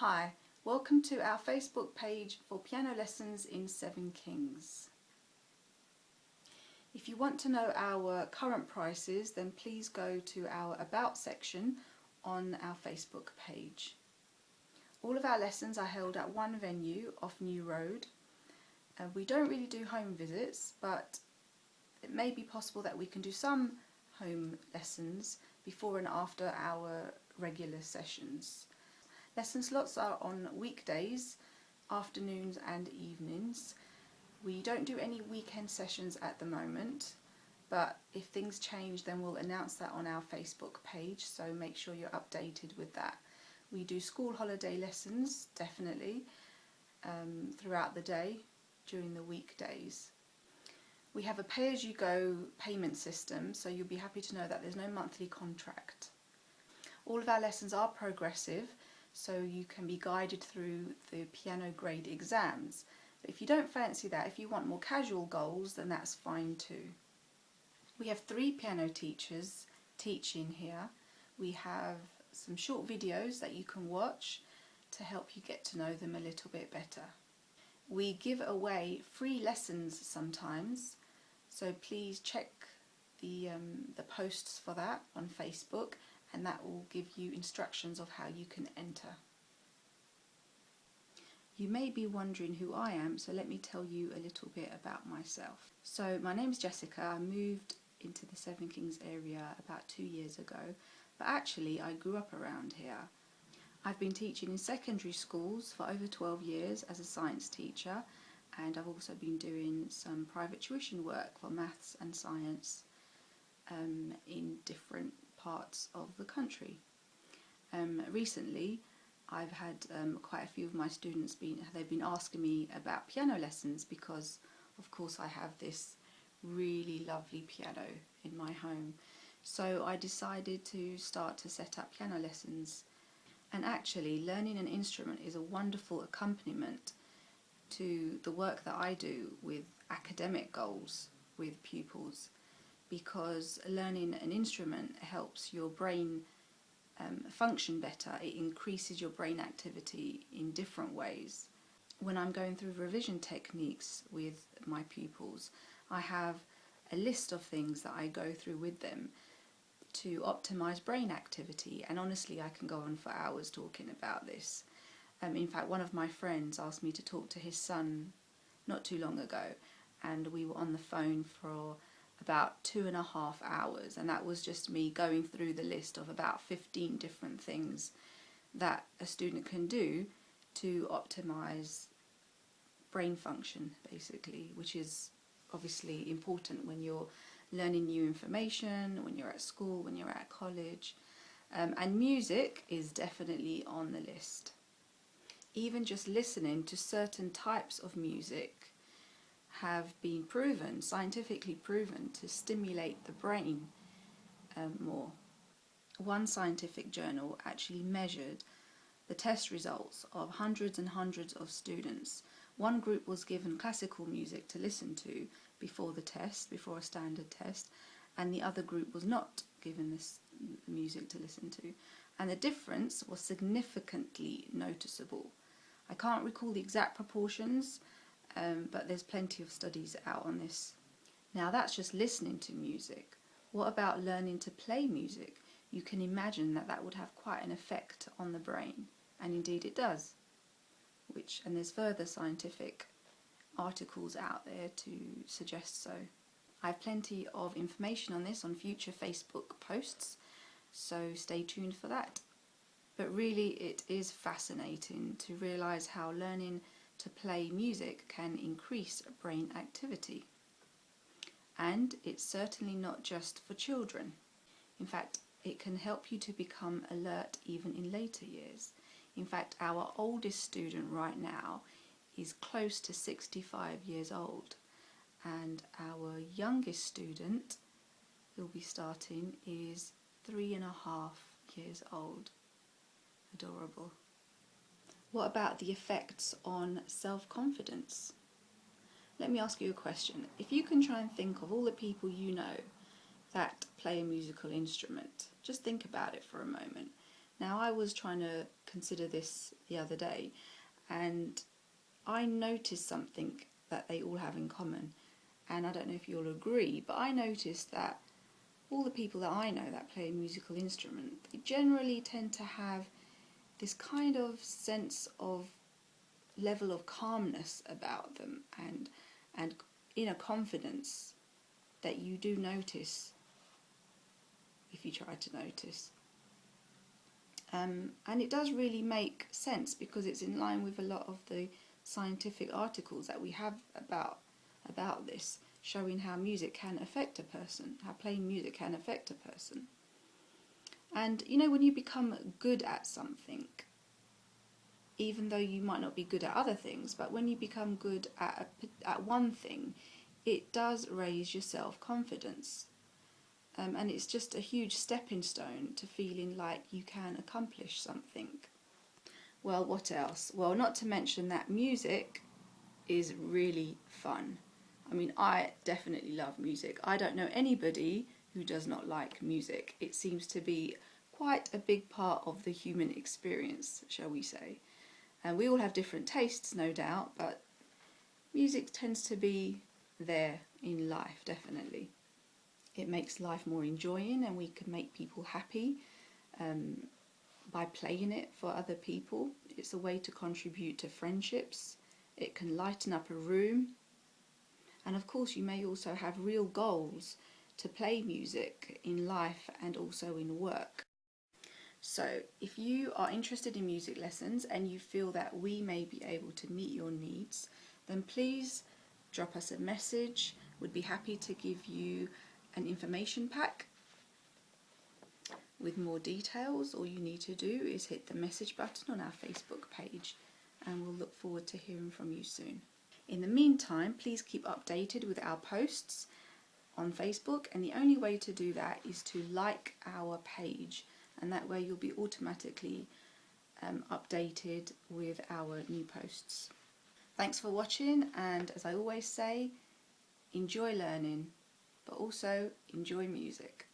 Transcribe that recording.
Hi, welcome to our Facebook page for piano lessons in Seven Kings. If you want to know our current prices, then please go to our About section on our Facebook page. All of our lessons are held at one venue off New Road. We don't really do home visits, but it may be possible that we can do some home lessons before and after our regular sessions. Lesson slots are on weekdays, afternoons and evenings. We don't do any weekend sessions at the moment, but if things change then we'll announce that on our Facebook page, so make sure you're updated with that. We do school holiday lessons, definitely, throughout the day during the weekdays. We have a pay-as-you-go payment system, so you'll be happy to know that there's no monthly contract. All of our lessons are progressive, so you can be guided through the piano grade exams. But if you don't fancy that, if you want more casual goals, then that's fine too. We have 3 piano teachers teaching here. We have some short videos that you can watch to help you get to know them a little bit better. We give away free lessons sometimes, so please check the posts for that on Facebook, and that will give you instructions of how you can enter. You may be wondering who I am, so let me tell you a little bit about myself. So my name is Jessica. I moved into the Seven Kings area about 2 years ago, but actually I grew up around here. I've been teaching in secondary schools for over 12 years as a science teacher, and I've also been doing some private tuition work for maths and science in different parts of the country. Recently I've had quite a few of my students they've been asking me about piano lessons, because of course I have this really lovely piano in my home. So I decided to start to set up piano lessons. And actually, learning an instrument is a wonderful accompaniment to the work that I do with academic goals with pupils, because learning an instrument helps your brain function better. It increases your brain activity in different ways. When I'm going through revision techniques with my pupils, I have a list of things that I go through with them to optimize brain activity, and honestly I can go on for hours talking about this. In fact, one of my friends asked me to talk to his son not too long ago, and we were on the phone for about 2.5 hours, and that was just me going through the list of about 15 different things that a student can do to optimize brain function, basically, which is obviously important when you're learning new information, when you're at school, when you're at college. And music is definitely on the list. Even just listening to certain types of music have been proven, scientifically proven, to stimulate the brain more. One scientific journal actually measured the test results of hundreds and hundreds of students. One group was given classical music to listen to before the test, before a standard test, and the other group was not given this music to listen to. And the difference was significantly noticeable. I can't recall the exact proportions, but there's plenty of studies out on this. Now that's just listening to music. What about learning to play music? You can imagine that that would have quite an effect on the brain, and indeed it does. And there's further scientific articles out there to suggest so. I have plenty of information on this on future Facebook posts, so stay tuned for that. But really it is fascinating to realise how learning to play music can increase brain activity. And it's certainly not just for children. In fact, it can help you to become alert even in later years. In fact, our oldest student right now is close to 65 years old, and our youngest student who'll be starting is 3.5 years old. Adorable. What about the effects on self-confidence? Let me ask you a question. If you can try and think of all the people you know that play a musical instrument, just think about it for a moment. Now, I was trying to consider this the other day, and I noticed something that they all have in common, and I don't know if you'll agree, but I noticed that all the people that I know that play a musical instrument, they generally tend to have this kind of sense of level of calmness about them, and inner confidence that you do notice if you try to notice. And it does really make sense because it's in line with a lot of the scientific articles that we have about this, showing how music can affect a person, how playing music can affect a person. And you know, when you become good at something, even though you might not be good at other things, but when you become good at one thing, it does raise your self-confidence. And it's just a huge stepping stone to feeling like you can accomplish something. Well, what else? Well, not to mention that music is really fun. I mean, I definitely love music. I don't know anybody who does not like music. It seems to be quite a big part of the human experience, shall we say. And we all have different tastes, no doubt, but music tends to be there in life, definitely. It makes life more enjoying, and we can make people happy by playing it for other people. It's a way to contribute to friendships. It can lighten up a room. And of course, you may also have real goals to play music in life and also in work. So if you are interested in music lessons and you feel that we may be able to meet your needs, then please drop us a message. We'd be happy to give you an information pack with more details. All you need to do is hit the message button on our Facebook page, and we'll look forward to hearing from you soon. In the meantime, please keep updated with our posts on Facebook, and the only way to do that is to like our page, and that way you'll be automatically updated with our new posts. Thanks for watching, and as I always say, enjoy learning, but also enjoy music.